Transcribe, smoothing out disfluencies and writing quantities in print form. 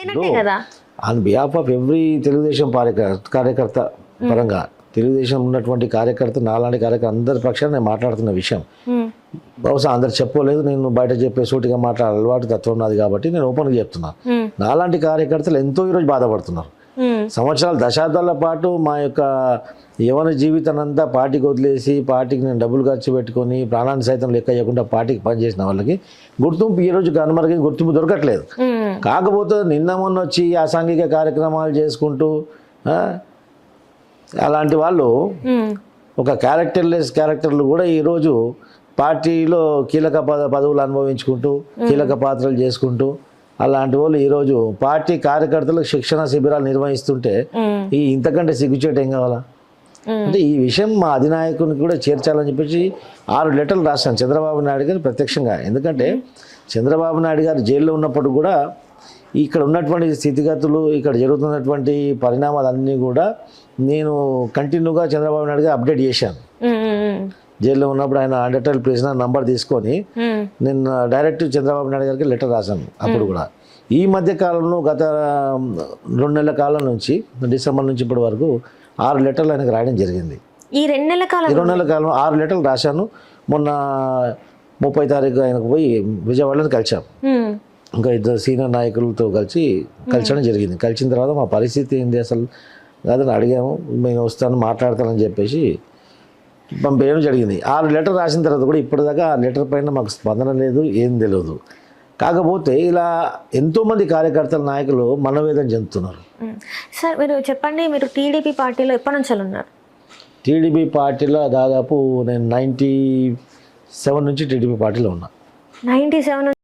అయినట్టే కదా. On behalf of every Telugu Desam కార్యకర్త పరంగా తెలుగుదేశం ఉన్నటువంటి కార్యకర్త నాలాంటి కార్యకర్త అందరి పక్షాన్ని నేను మాట్లాడుతున్న విషయం బహుశా అందరు చెప్పలేదు, నేను బయట చెప్పే సూటిగా మాట్లాడే అలవాటు తత్వం నాది కాబట్టి నేను ఓపెన్గా చెప్తున్నాను. నాలాంటి కార్యకర్తలు ఎంతో ఈరోజు బాధపడుతున్నారు. సంవత్సరాలు దశాబ్దాల పాటు మా యొక్క యవన జీవితాన్ని అంతా పార్టీకి వదిలేసి పార్టీకి నేను డబ్బులు ఖర్చు పెట్టుకొని ప్రాణాన్ని సైతం లెక్క చేయకుండా పార్టీకి పనిచేసిన వాళ్ళకి గుర్తింపు ఈ రోజు కనుమరుగైన గుర్తింపు దొరకట్లేదు. కాకపోతే నిన్న మొన్న వచ్చి అసాంఘిక కార్యక్రమాలు చేసుకుంటూ అలాంటి వాళ్ళు ఒక క్యారెక్టర్లు కూడా ఈరోజు పార్టీలో కీలక పదవులు అనుభవించుకుంటూ కీలక పాత్రలు చేసుకుంటూ అలాంటి వాళ్ళు ఈరోజు పార్టీ కార్యకర్తలకు శిక్షణ శిబిరాలు నిర్వహిస్తుంటే ఈ ఇంతకంటే సిగ్గుచేటు ఏం కావాలా? అంటే ఈ విషయం మా అధినాయకునికి కూడా చేర్చాలని చెప్పేసి 6 లెటర్లు రాశాను చంద్రబాబు నాయుడు గారు ప్రత్యక్షంగా. ఎందుకంటే చంద్రబాబు నాయుడు గారు జైల్లో ఉన్నప్పుడు కూడా ఇక్కడ ఉన్నటువంటి స్థితిగతులు ఇక్కడ జరుగుతున్నటువంటి పరిణామాలన్నీ కూడా నేను కంటిన్యూగా చంద్రబాబు నాయుడు గారు అప్డేట్ చేశాను. జైల్లో ఉన్నప్పుడు ఆయన అండర్టైల్ ప్రిజనర్ నంబర్ తీసుకొని నేను డైరెక్ట్ చంద్రబాబు నాయుడు గారికి లెటర్ రాశాను. అప్పుడు కూడా ఈ మధ్య కాలంలో గత 2 నెలల కాలం నుంచి డిసెంబర్ నుంచి ఇప్పటి వరకు 6 లెటర్లు ఆయనకు రాయడం జరిగింది. ఈ 2 నెలల కాలం 6 లెటర్లు రాశాను. మొన్న 30 తారీఖు ఆయనకు పోయి విజయవాడలో కలిసాం. ఇంకా 2 సీనియర్ నాయకులతో కలిసడం జరిగింది. కలిసిన తర్వాత మా పరిస్థితి ఏంటి అసలు కాదని అడిగాము. నేను వస్తాను మాట్లాడతానని చెప్పేసి పంపేయడం జరిగింది. 6 లెటర్ రాసిన తర్వాత కూడా ఇప్పటిదాకా ఆ లెటర్ పైన మాకు స్పందన లేదు, ఏం తెలియదు. కాకపోతే ఇలా ఎంతోమంది కార్యకర్తల నాయకులు మనోవేదన చెందుతున్నారు. సార్ మీరు చెప్పండి, మీరు టీడీపీ పార్టీలో ఎప్పటి నుంచి ఉన్నారు? టీడీపీ పార్టీలో దాదాపు నేను 97 నుంచి టీడీపీ పార్టీలో ఉన్నా. 97